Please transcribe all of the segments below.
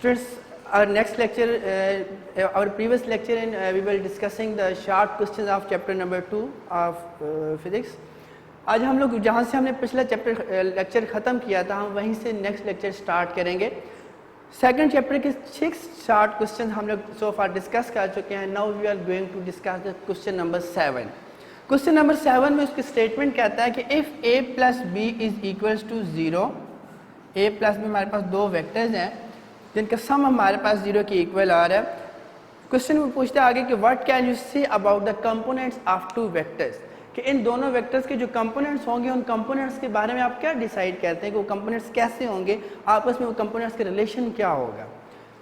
Students, our next lecture, our previous lecture, we were discussing the short questions of chapter number 2 of physics. आज हम लोग जहाँ से हमने पिछला चैप्टर लेक्चर ख़त्म किया था, हम वहीं से नेक्स्ट लेक्चर स्टार्ट करेंगे. सेकंड चैप्टर के 6 शॉर्ट क्वेश्चन हम लोग सो फार डिस्कस कर चुके हैं. Now we are going to discuss the question number 7. Question number 7 में उसकी स्टेटमेंट कहता है कि if a plus B is equals to 0, a plus B हमारे पास दो वेक्टर्स हैं जिनका सम हमारे पास 0 के इक्वल आ रहा है. क्वेश्चन में पूछते हैं आगे कि what can you say about the components of two vectors, कि इन दोनों वेक्टर्स के जो कंपोनेंट्स होंगे उन कंपोनेंट्स के बारे में आप क्या डिसाइड करते हैं कि वो कंपोनेंट्स कैसे होंगे, आपस में वो कंपोनेंट्स के रिलेशन क्या होगा.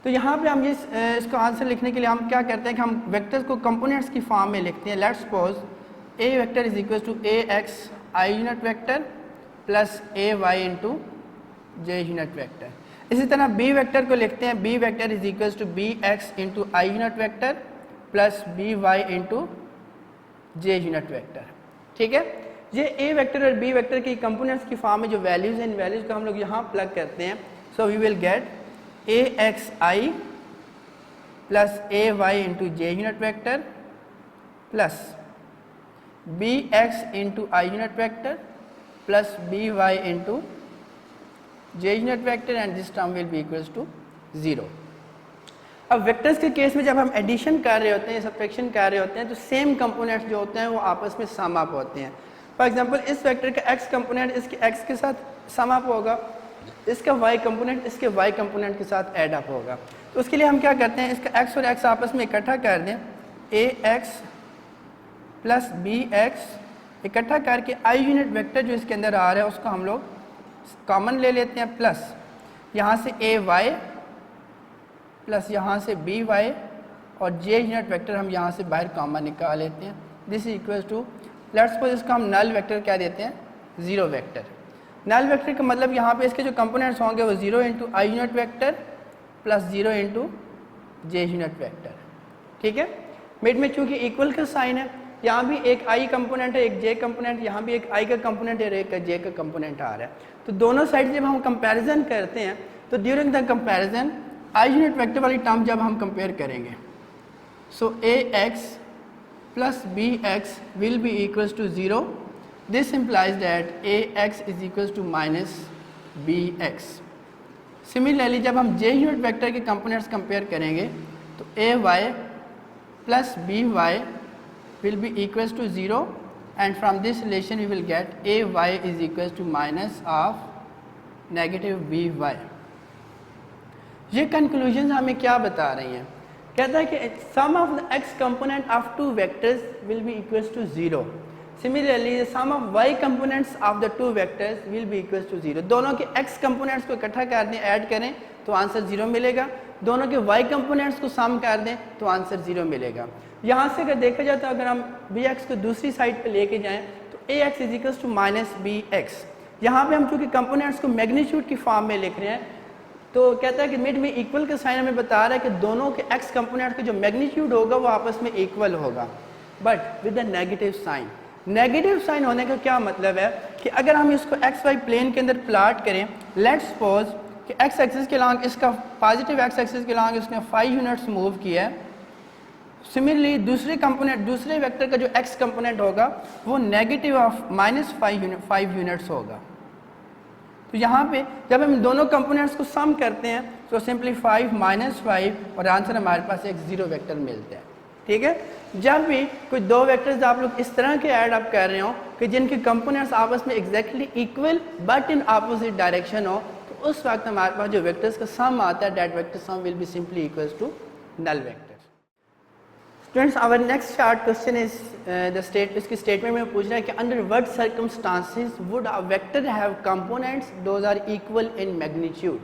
तो यहाँ पे हम इसको आंसर लिखने के लिए हम क्या करते हैं कि हम वेक्टर्स को कंपोनेंट्स की फॉर्म में लिखते हैं. Let's suppose A vector is equal to A X I unit vector plus A Y into J unit vector. इसी तरह बी वेक्टर को लिखते हैं B vector is equal to B X into I unit vector plus B Y into J unit vector. ठीक है, ये A vector और B vector की कंपोनेंट्स की फॉर्म में जो वैल्यूज हैं, इन वैल्यूज को हम लोग यहाँ प्लग करते हैं. So we will get A X I plus A Y into J unit vector plus B X into I unit vector plus B Y into J unit vector and this term will be equals to 0. अब vectors के case में जब हम addition कर रहे होते हैं, subtraction कर रहे होते हैं, तो सेम कंपोनेंट्स जो होते हैं वो आपस में सम अप होते हैं. फॉर एग्जांपल इस वेक्टर का x कंपोनेंट इसके x के साथ सम अप होगा, इसका y कंपोनेंट इसके y कंपोनेंट के साथ ऐड अप होगा. तो उसके लिए हम क्या करते हैं, इसका x और x आपस में इकट्ठा कर दें. ए एक्स प्लस बी एक्स इकट्ठा करके i यूनिट वेक्टर जो इसके अंदर आ रहा है उसको हम लोग कॉमन ले लेते हैं, प्लस यहाँ से ए वाई प्लस यहाँ से बी वाई और जे यूनिट वेक्टर हम यहाँ से बाहर कॉमन निकाल लेते हैं. This is equal to, let's suppose इसको हम नल वेक्टर क्या देते हैं, 0 वेक्टर. नल वेक्टर का मतलब यहाँ पे इसके जो कंपोनेंट्स होंगे वो 0 into I unit vector plus 0 into J unit vector. ठीक है, मिड में चूँकि इक्वल का साइन है, यहाँ भी एक आई कंपोनेंट है एक जे कंपोनेंट, यहाँ भी एक आई का कंपोनेंट है और एक जे का कंपोनेंट आ रहा है. तो दोनों साइड जब हम कंपैरिजन करते हैं तो during the comparison I unit vector वाली टर्म जब हम कंपेयर करेंगे, so A X plus B X will be equals to 0. This implies that A x is equals to minus B X. Similarly जब हम J unit vector के components compare करेंगे तो A Y plus B Y will be equals to 0 and from this relation we will get a y is equals to minus of negative b y. ये conclusions हमें क्या बता रही हैं, कहता है कि sum of the x component of two vectors will be equals to 0. Similarly the sum of y components of the two vectors will be equals to 0. दोनों के x components को इकट्ठा कर दें, ऐड करें तो आंसर 0 मिलेगा. दोनों के y कंपोनेंट्स को सम कर दें तो आंसर 0 मिलेगा. यहाँ से अगर देखा जाए तो अगर हम bx को दूसरी साइड पे लेके जाएं तो ax is equals to minus B X. यहाँ पे हम चूँकि कंपोनेंट्स को मैग्नीट्यूड की फॉर्म में लिख रहे हैं तो कहता है कि मिड में इक्वल का साइन हमें बता रहा है कि दोनों के x कंपोनेंट का जो मैग्नीट्यूड होगा वो आपस में इक्वल होगा, but with the negative sign. Negative sign होने का क्या मतलब है कि अगर हम इसको एक्स वाई प्लेन के अंदर प्लाट करें, लेट्स सपोज कि एक्स एक्सिस के लॉन्ग इसका पॉजिटिव एक्स एक्सिस के लॉन्ग इसने 5 यूनिट्स मूव किया है. सिमिलरली दूसरे कंपोनेंट दूसरे वेक्टर का जो एक्स कंपोनेंट होगा वो नेगेटिव ऑफ माइनस 5 यूनिट्स होगा. तो यहाँ पे जब हम दोनों कंपोनेंट्स को सम करते हैं तो सिंपली 5 माइनस 5 और आंसर हमारे पास एक 0 वेक्टर मिलता है. ठीक है, जब भी कोई दो वेक्टर्स आप लोग इस तरह के ऐड अप कर रहे हो कि जिनके कंपोनेंट्स आपस में exactly equal but in opposite direction हो, तो उस वक्त हमारे पास जो वेक्टर्स का सम आता है that vector sum will be simply equals to null vector. Students, our next short question is इसकी स्टेटमेंट में पूछ रहा है कि under what circumstances would a vector have components those are equal in magnitude,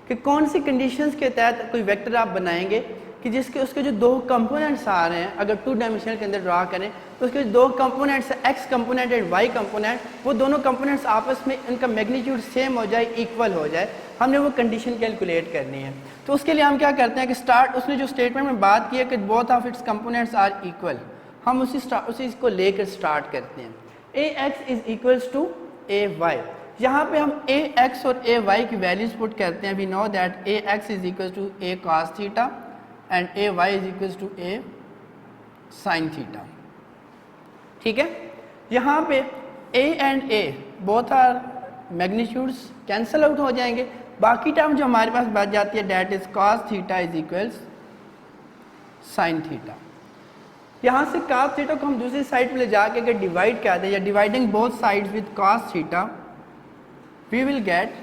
कि कौन सी कंडीशंस के तहत कोई वेक्टर आप बनाएंगे कि जिसके उसके जो दो कंपोनेंट्स आ रहे हैं, अगर 2 डायमेंशन के अंदर ड्रा करें तो उसके दो components X component and Y component, वो दोनों कंपोनेंट्स आपस में उनका मैग्नीट्यूड सेम हो जाए, इक्वल हो जाए, हमने वो कंडीशन कैलकुलेट करनी है. तो उसके लिए हम क्या करते हैं कि उसने जो स्टेटमेंट में बात की है कि both of its components are equal, हम उसी को लेकर स्टार्ट करते हैं. A x is equals to a y. यहाँ पे हम ए एक्स और ए वाई की वैल्यूज पुट करते हैं. We know that A x is equal to a cos theta and a y is equal to a sine theta. ठीक है, यहाँ पे a and a both are magnitudes cancel out हो जाएंगे. बाकी टर्म जो हमारे पास बच जाती है that is cos theta is equals sine theta. यहाँ से cos थीटा को हम दूसरी साइड पे ले जाके अगर डिवाइड कर दें या dividing both sides with cos theta, we will get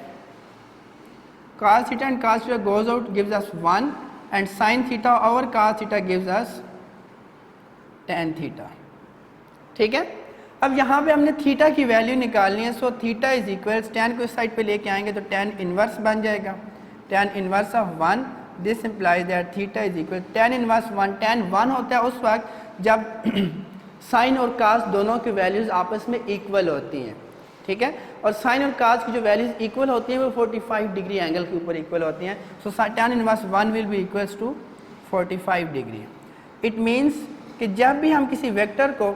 cos theta and cos theta goes out gives us 1 and sin theta over cos theta gives us tan theta. ठीक है, अब यहाँ पे हमने थीटा की वैल्यू निकालनी है. So theta is equals tan को इस साइड पे लेके आएंगे तो tan इनवर्स बन जाएगा. tan inverse of 1, this implies that theta is equal tan inverse 1. tan 1 होता है उस वक्त जब साइन और कास दोनों की वैल्यूज आपस में इक्वल होती हैं. ठीक है, और साइन और कास की जो वैल्यूज इक्वल होती हैं वो 45 डिग्री एंगल के ऊपर इक्वल होती हैं. So tan inverse 1 will be equals to 45 degree. It means कि जब भी हम किसी वेक्टर को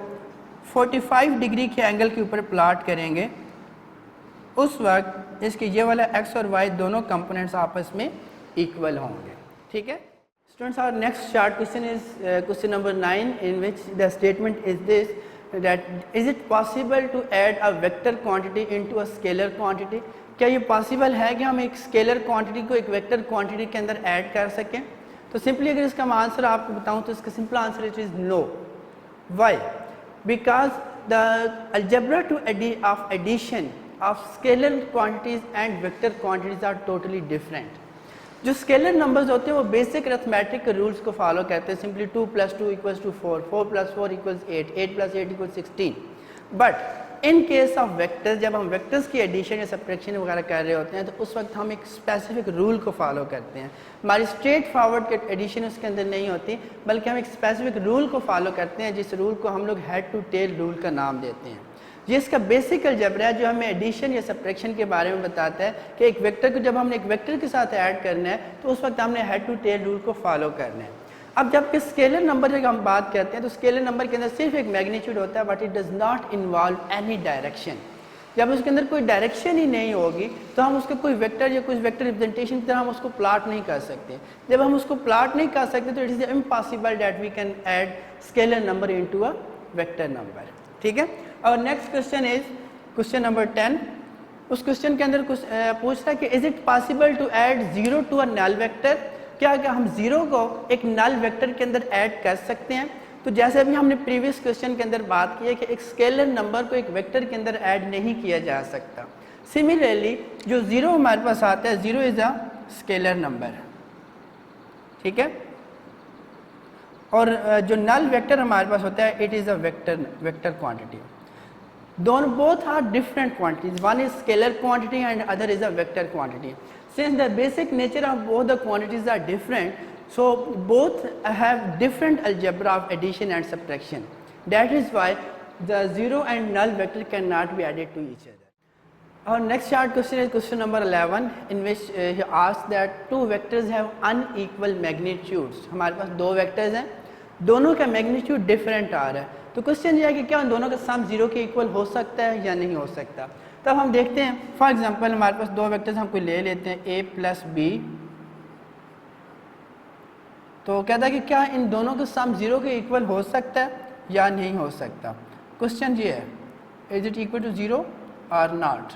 45 डिग्री के एंगल के ऊपर प्लॉट करेंगे उस वक्त इसके ये वाला एक्स और वाई दोनों कंपोनेंट्स आपस में इक्वल होंगे. ठीक है students, our next short question is question number 9, in which the statement is this, that is it possible to add a vector quantity into a scalar quantity. क्या ये possible है कि हम एक स्केलर क्वांटिटी को एक वेक्टर क्वांटिटी के अंदर ऐड कर सकें? तो सिंपली अगर इसका मैं आंसर आपको बताऊं तो इसका simple answer it is no. Why? Because the algebra to of addition of scalar quantities and vector quantities are totally different. जो स्केलर नंबर्स होते हैं वो बेसिक अरिथमेटिक के रूल्स को फॉलो करते हैं. Simply 2 + 2 = 4, 4 + 4 = 8, 8 + 8 = 16. But in case of vectors, जब हम वेक्टर्स की एडिशन या सब्ट्रैक्शन वगैरह कर रहे होते हैं तो उस वक्त हम एक स्पेसिफिक रूल को फॉलो करते हैं. हमारी स्ट्रेट फॉरवर्ड एडिशन उसके अंदर नहीं होती, बल्कि हम एक स्पेसिफिक रूल को फॉलो करते हैं, जिस रूल को हम लोग हेड टू टेल रूल का नाम देते हैं. ये इसका बेसिक अलजेब्रा है जो हमें एडिशन या सब्ट्रैक्शन के बारे में बताता है कि एक वेक्टर को जब हमने एक वेक्टर के साथ ऐड करना है तो उस वक्त हमने हेड टू टेल रूल को फॉलो करना है. अब जबकि स्केलर नंबर की हम बात करते हैं तो स्केलर नंबर के अंदर सिर्फ एक मैग्नीट्यूड होता है, but it does not involve any direction. जब उसके अंदर कोई डायरेक्शन ही नहीं होगी तो हम उसको कोई वेक्टर या कुछ वेक्टर रिप्रेजेंटेशन की तरह हम उसको प्लॉट नहीं कर सकते. जब हम उसको प्लॉट नहीं कर सकते तो it is impossible that we can add scalar number into a vector number. ठीक है, और next question is question number 10. उस क्वेश्चन के अंदर कुछ पूछ रहा है कि is it possible to add 0 to a null vector. क्या हम 0 को एक नल वेक्टर के अंदर ऐड कर सकते हैं? तो जैसे अभी हमने प्रीवियस क्वेश्चन के अंदर बात की है कि एक स्केलर नंबर को एक वेक्टर के अंदर ऐड नहीं किया जा सकता. सिमिलरली जो 0 हमारे पास आता है, 0 इज अ स्केलर नंबर. ठीक है, और जो नल वेक्टर हमारे पास होता है it is a vector quantity. दोनों both are different quantities. One is scalar quantity and other is a vector quantity. Since the basic nature of both the quantities are different, so both have different algebra of addition and subtraction. That is why the 0 and null vector cannot be added to each other. Our next short question is question number 11, in which he asks that two vectors have unequal magnitudes. हमारे पास दो vectors हैं, दोनों का magnitude different आ रहा है. तो question ये है कि क्या उन दोनों का सम 0 के इक्वल हो सकता है या नहीं हो सकता. तब हम देखते हैं, फॉर एग्जांपल हमारे पास दो वेक्टर्स हम कोई ले लेते हैं a + b. तो कहता है कि क्या इन दोनों का सम 0 के इक्वल हो सकता है या नहीं हो सकता. क्वेश्चन ये है, इज इट इक्वल टू 0 और not.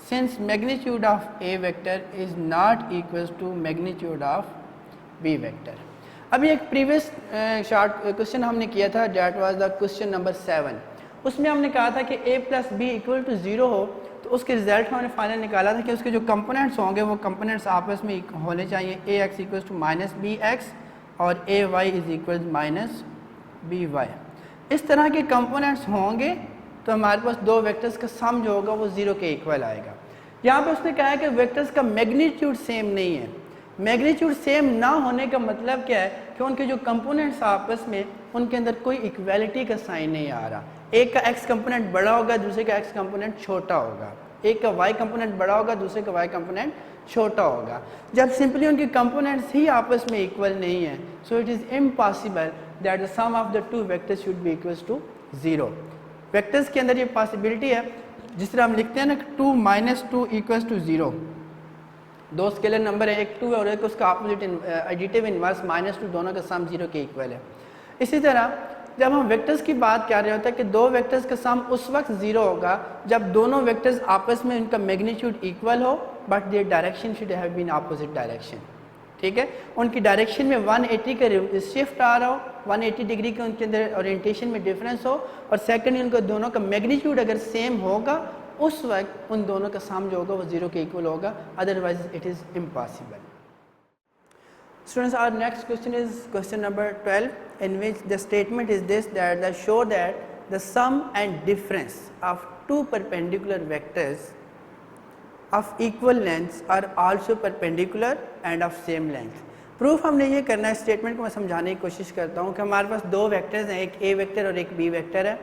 Since magnitude of a vector is not equal to magnitude of b vector. अभी एक प्रीवियस शॉर्ट क्वेश्चन हमने किया था, that was the question number 7. उसमें हमने कहा था कि a + b = 0 हो तो उसके रिजल्ट हमने फाइनल निकाला था कि उसके जो कंपोनेंट्स होंगे वो कंपोनेंट्स आपस में होने चाहिए. ax = -bx और ay = -by. इस तरह के कंपोनेंट्स होंगे तो हमारे पास दो वेक्टर्स का सम जो होगा वो 0 के इक्वल आएगा. यहाँ पे उसने कहा है कि वेक्टर्स का मैग्नीट्यूड सेम नहीं है. मैग्नीट्यूड सेम ना होने का मतलब क्या है कि उनके जो कंपोनेंट्स आपस में उनके अंदर कोई इक्वालिटी का साइन नहीं आ रहा. एक का x कंपोनेंट बड़ा होगा, दूसरे का x कंपोनेंट छोटा होगा. एक का y कंपोनेंट बड़ा होगा, दूसरे का y कंपोनेंट छोटा होगा. जब सिंपली उनके कंपोनेंट्स ही आपस में इक्वल नहीं है, so it is impossible that the sum of the two vectors should be equals to 0. Vectors के अंदर ये पॉसिबिलिटी है जिस तरह हम लिखते हैं ना 2 माइनस 2 इक्वल्स टू 0, दो स्केलर नंबर है, एक 2 है और एक उसका अपोजिट एडिटिव इनवर्स -2, दोनों का सम 0 के इक्वल है। इसी तरह जब हम वेक्टर्स की बात कर रहे होते हैं कि दो वेक्टर्स का सम उस वक्त 0 होगा जब दोनों वेक्टर्स आपस में उनका मैग्नीट्यूड इक्वल हो but their direction should have been opposite direction. ठीक है, उनकी डायरेक्शन में 180 का शिफ्ट आ रहा हो, 180 डिग्री के उनके अंदर ओरिएंटेशन में डिफरेंस हो, और सेकंड उनको दोनों का मैग्नीट्यूड अगर सेम होगा उस वक्त उन दोनों का सम जो होगा वो 0 के इक्वल होगा, otherwise it is impossible. Students, our next question is question number 12, in which the statement is this, that the show that the sum and difference of two perpendicular vectors of equal lengths are also perpendicular and of same length। Proof हमने ये करना है, statement को मैं समझाने की कोशिश करता हूँ कि हमारे पास दो वेक्टर्स हैं, एक ए वेक्टर और एक बी वेक्टर है,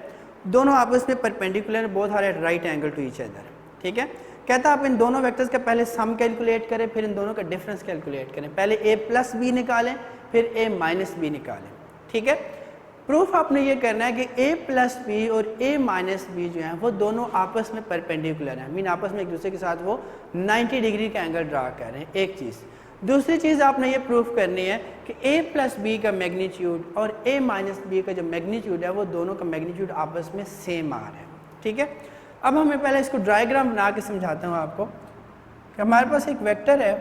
दोनों आपस में perpendicular, both are at right angle to each other. ठीक है, कहता है आप इन दोनों वेक्टर्स का पहले सम कैलकुलेट करें, फिर इन दोनों का डिफरेंस कैलकुलेट करें, पहले a प्लस बी निकालें फिर a माइनस बी निकालें। ठीक है, प्रूफ आपने ये करना है कि a प्लस बी और a माइनस बी जो है वो दोनों आपस में परपेंडिकुलर हैं, मीन आपस में एक दूसरे के साथ वो 90 डिग्री का एंगल ड्रा कर रहे हैं, एक चीज़। दूसरी चीज़ आपने ये प्रूफ करनी है कि a प्लस बी का मैग्नीट्यूड और a माइनस बी का जो मैग्नीट्यूड है वो दोनों का मैग्नीट्यूड आपस में सेम आ रहा है। ठीक है, अब हमें पहले इसको डायग्राम बना के समझाता हूँ आपको कि हमारे पास एक वेक्टर है,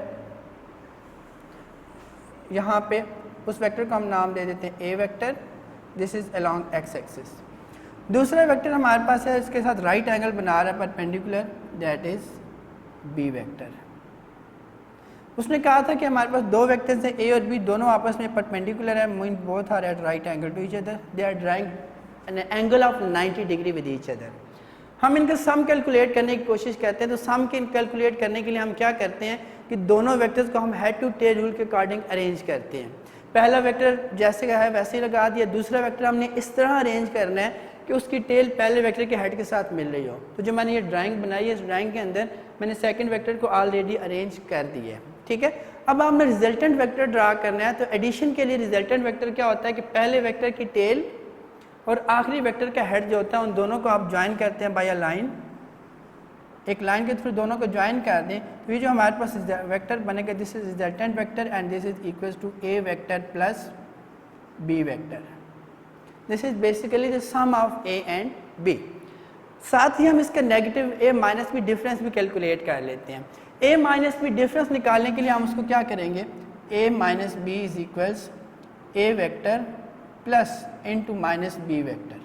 यहाँ पे उस वेक्टर को हम नाम दे देते हैं a vector, this is along x axis. दूसरा वेक्टर हमारे पास है, इसके साथ राइट एंगल बना रहा है perpendicular, that is b vector. उसने कहा था कि हमारे पास दो वेक्टर्स हैं ए और बी, दोनों आपस में परपेंडिकुलर है, mean both are at right angle to each other, they are drawing an angle of 90 degree with each other. हम इनका सम कैलकुलेट करने की कोशिश करते हैं, तो सम के कैलकुलेट करने के लिए हम क्या करते हैं कि दोनों वेक्टर्स को हम हेड टू टेल रूल के अकॉर्डिंग अरेंज करते हैं। पहला वेक्टर जैसे का है वैसे ही लगा दिया, दूसरा वेक्टर हमने इस तरह अरेंज करना है कि उसकी टेल पहले वेक्टर के हेड के साथ मिल रही हो। तो जो मैंने ये ड्राइंग बनाई है, इस ड्राइंग के अंदर मैंने सेकंड वेक्टर को ऑलरेडी अरेंज कर दिया है। ठीक है, अब हमें रिजल्टेंट वेक्टर ड्रा करना है, तो एडिशन के लिए रिजल्टेंट वेक्टर क्या होता है कि पहले वेक्टर की टेल और आखिरी वेक्टर का हेड जो होता है उन दोनों को आप ज्वाइन करते हैं बाय अ लाइन, एक लाइन के थ्रू दोनों को ज्वाइन कर दें, तो ये जो हमारे पास वेक्टर बनेगा, this is resultant vector and this is equals to a vector plus b vector. This is basically the sum of a and b. साथ ही हम इसका negative a minus b difference भी कैलकुलेट कर लेते हैं। ए माइनस बी डिफरेंस निकालने के लिए हम उसको क्या करेंगे, a minus b is equals a vector plus into minus b vector.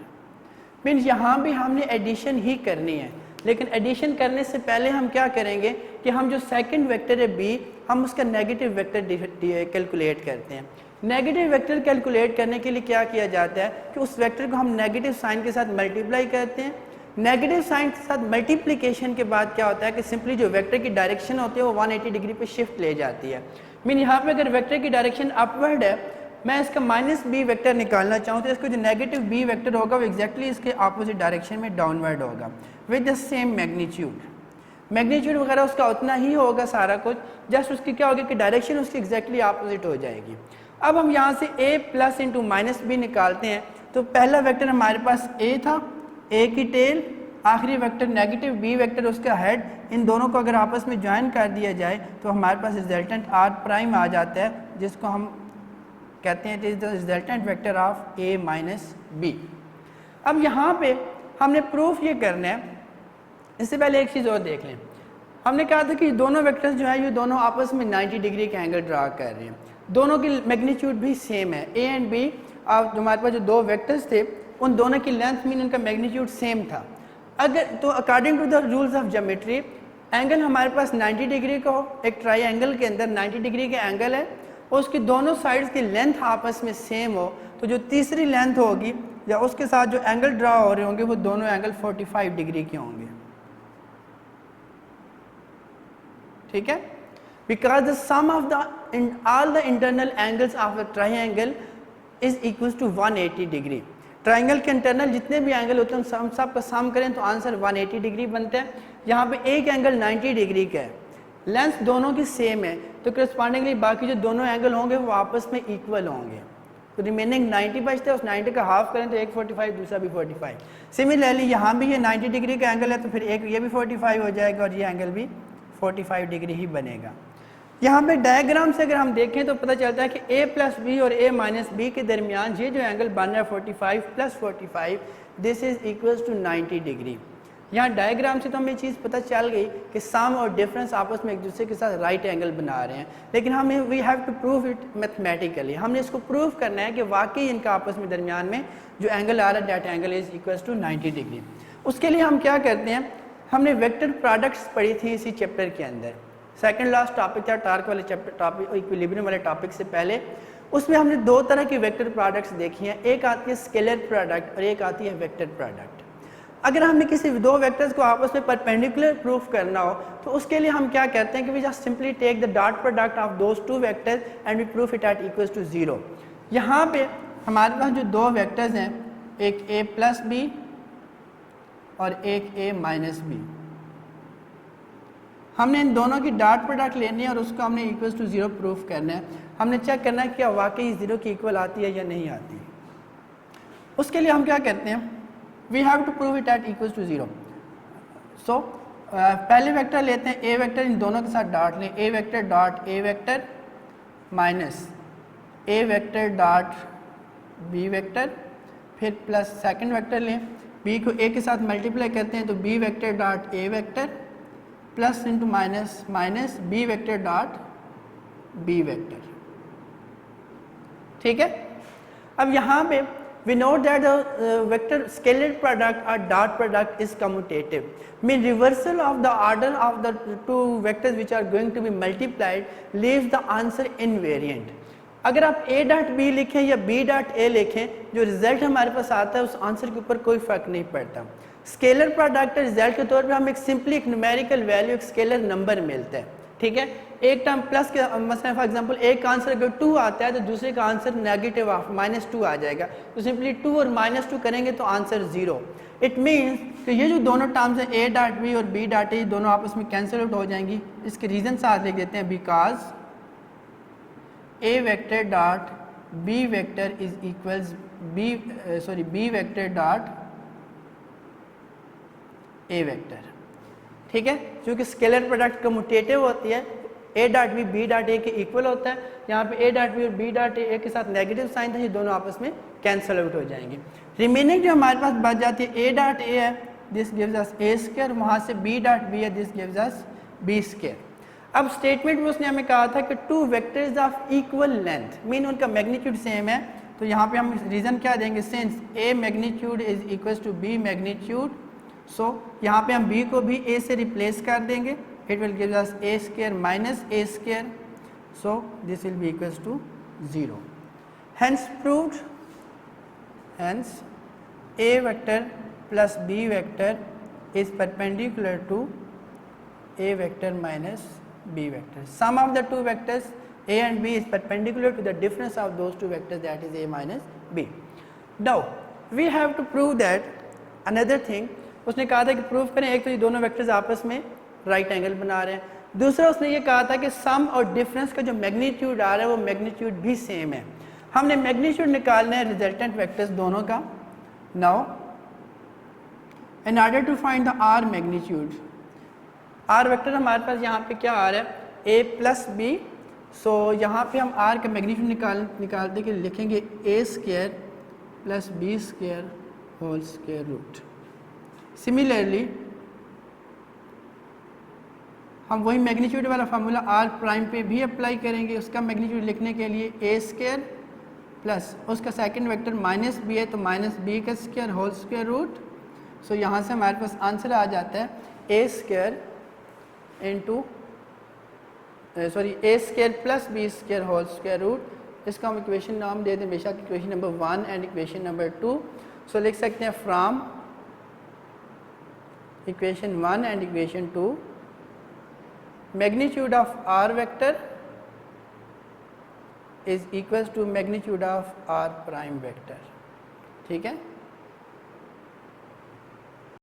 Means यहाँ भी हमने एडिशन ही करनी है, लेकिन एडिशन करने से पहले हम क्या करेंगे कि हम जो सेकंड वेक्टर है बी, हम उसका नेगेटिव वेक्टर कैलकुलेट करते हैं। नेगेटिव वेक्टर कैलकुलेट करने के लिए क्या किया जाता है कि उस वेक्टर को हम नेगेटिव साइन के साथ मल्टीप्लाई करते हैं। नेगेटिव साइन के साथ मल्टीप्लिकेशन के बाद क्या होता है कि सिंपली जो वेक्टर की डायरेक्शन होती है वो 180 डिग्री पे शिफ्ट ले जाती है। मीन यहाँ पे अगर वेक्टर की डायरेक्शन अपवर्ड है, मैं इसका माइनस बी वेक्टर निकालना चाहूँ तो इसका जो नेगेटिव बी वेक्टर होगा वो एग्जैक्टली इसके ऑपोजिट डायरेक्शन में डाउनवर्ड होगा with the same magnitude. Magnitude वगैरह उसका उतना ही होगा सारा कुछ, जस्ट उसकी क्या होगी कि डायरेक्शन उसकी एग्जैक्टली ऑपोजिट हो जाएगी। अब हम यहाँ से a plus into minus b निकालते हैं, तो पहला वेक्टर हमारे पास a था, a की टेल, आखिरी वेक्टर नेगेटिव b वेक्टर उसका हेड, इन दोनों को अगर आपस में ज्वाइन कर दिया जाए तो हमारे पास रिजल्टेंट r प्राइम आ जाता है, जिसको हम कहते हैं it is the resultant vector of a minus b. अब यहाँ पे हमने प्रूफ ये करना है, इससे पहले एक चीज़ और देख लें। हमने कहा था कि दोनों वेक्टर्स जो है ये दोनों आपस में 90 डिग्री का एंगल ड्रा कर रहे हैं, दोनों की मैग्नीट्यूड भी सेम है। a एंड b, अब जो हमारे पास जो दो वेक्टर्स थे उन दोनों की लेंथ मीन उनका मैग्नीट्यूड सेम था। अगर तो according to the rules of geometry, angle हमारे पास 90 डिग्री का हो, एक ट्राइंगल के अंदर 90 डिग्री का एंगल है और उसकी दोनों साइड्स की लेंथ आपस में सेम हो, तो जो तीसरी लेंथ होगी या उसके साथ जो एंगल ड्रा हो रहे होंगे वो दोनों एंगल 45 डिग्री के होंगे। ठीक है, because the sum of the all the internal angles of the triangle is equal to 180 degree. Triangle के इंटरनल जितने भी एंगल होते हैं उन सब का सम करें तो आंसर 180 डिग्री बनता है। यहाँ पे एक एंगल 90 डिग्री का है, लेंथ दोनों की सेम है, तो करस्पॉन्डिंगली बाकी जो दोनों एंगल होंगे वो आपस में इक्वल होंगे। तो रिमेनिंग 90 बचता है, उस 90 का हाफ करें तो एक 45, दूसरा भी 45। सिमिलरली यहाँ भी ये 90 डिग्री का एंगल है तो फिर एक ये भी 45 हो जाएगा और ये एंगल भी 45 डिग्री ही बनेगा। यहाँ पे डायग्राम से अगर हम देखें तो पता चलता है कि a प्लस बी और a माइनस बी के दरमियान ये जो एंगल बन रहा है 45 plus 45, this is equals to 90 degree. यहाँ डायग्राम से तो हमें चीज़ पता चल गई कि सम और डिफरेंस आपस में एक दूसरे के साथ राइट एंगल बना रहे हैं, लेकिन हमें we have to prove it mathematically. हमने इसको प्रूव करना है कि वाकई इनका आपस में दरमियान में जो एंगल आ रहा है that angle is equals to 90 degree. उसके लिए हम क्या करते हैं, हमने वेक्टर प्रोडक्ट्स पढ़ी थी इसी चैप्टर के अंदर, सेकंड लास्ट टॉपिक था टार्क वाले चैप्टर टॉपिक इक्विलिब्रियम वाले टॉपिक से पहले। उसमें हमने दो तरह की वेक्टर प्रोडक्ट्स देखी हैं, एक आती है स्केलर प्रोडक्ट और एक आती है वेक्टर प्रोडक्ट। अगर हमने किसी दो वेक्टर्स को आपस में परपेंडिकुलर प्रूफ करना हो तो उसके लिए हम क्या कहते हैं कि we just simply take the dot product of those two vectors and we proof it at equals to 0। यहाँ पे हमारे पास जो दो वेक्टर्स हैं, एक a प्लस बी और एक a माइनस बी, हमने इन दोनों की डॉट प्रोडक्ट लेनी है और उसको हमने इक्वल्स टू 0 प्रूफ करना है। हमने चेक करना है कि क्या वाकई 0 की इक्वल आती है या नहीं आती। उसके लिए हम क्या करते हैं, we have to prove it at equals to 0। So पहले वेक्टर लेते हैं a वेक्टर, इन दोनों के साथ डॉट लें, a vector dot a vector minus a vector dot b vector, फिर प्लस सेकंड वेक्टर लें, b को a के साथ मल्टीप्लाई करते हैं तो b vector dot a vector plus into minus minus b vector dot b vector. ठीक है, अब यहाँ पे we know that the vector scalar product or dot product is commutative, mean reversal of the order of the two vectors which are going to be multiplied leaves the answer invariant। अगर आप a dot b लिखें या b dot a लिखें, जो result हमारे पास आता है उस आंसर के ऊपर कोई फर्क नहीं पड़ता। स्केलर प्रोडक्ट रिजल्ट के तौर पे हमें सिंपली एक न्यूमेरिकल वैल्यू, एक स्केलर नंबर मिलता है। ठीक है, एक टर्म प्लस के मसलन फॉर एग्जांपल एक का आंसर अगर 2 आता है तो दूसरे का आंसर नेगेटिव ऑफ -2 आ जाएगा, तो सिंपली 2 और -2 करेंगे तो आंसर 0। इट मीन्स कि ये जो दोनों टर्म्स हैं a डॉट b और b डॉट a दोनों आपस में कैंसिल आउट हो जाएंगी। इसके रीजन साथ लिख देते हैं, because a vector dot b vector is equals b vector dot a vector. ठीक है, क्योंकि स्केलर प्रोडक्ट कम्यूटेटिव होती है, a dot b b dot a के इक्वल होता है। यहाँ पे a डॉट बी और b डॉट a के साथ नेगेटिव साइन था, ये दोनों आपस में कैंसिल आउट हो जाएंगे। रिमेनिंग जो हमारे पास बच जाती है a डॉट a है, this gives us a square, वहाँ से b डॉट b है, this gives us b square. अब स्टेटमेंट में उसने हमें कहा था कि two vectors of equal length, mean उनका मैग्नीट्यूड सेम है, तो यहाँ पे हम रीजन क्या देंगे, since a magnitude is equal to b magnitude, so यहाँ पे हम b को भी a से रिप्लेस कर देंगे, it will give us a square minus a square, so this will be equals to 0. Hence proved, hence a vector plus b vector is perpendicular to a vector minus b vector. Sum of the two vectors a and b is perpendicular to the difference of those two vectors, that is a minus b. Now we have to prove that another thing, उसने कहा था कि prove करें, एक तो ये दोनों vectors आपस में राइट एंगल बना रहे हैं, दूसरा उसने ये कहा था कि सम और डिफरेंस का जो मैग्नीट्यूड आ रहा है वो मैग्नीट्यूड भी सेम है। हमने मैग्नीट्यूड निकालना है रिजल्टेंट वेक्टर्स दोनों का। Now in order to find the r magnitude, r vector हमारे पास यहाँ पे क्या आ रहा है, a प्लस बी, सो यहाँ पे हम आर का मैग्नीट्यूड निकालते के लिखेंगे a square plus b square whole square root. Similarly हम वही मैग्नीट्यूड वाला फार्मूला आर प्राइम पे भी अप्लाई करेंगे, उसका मैग्नीट्यूड लिखने के लिए a स्क्वायर प्लस उसका सेकंड वेक्टर माइनस बी है तो माइनस बी का square whole square root. So यहाँ से हमारे पास आंसर आ जाता है a square into a square plus b square whole square root. इसका हम इक्वेशन नाम दे दें बेशक equation number 1 and equation number 2। So लिख सकते हैं from equation 1 and equation 2 magnitude of r vector is equals to magnitude of r prime vector। ठीक है,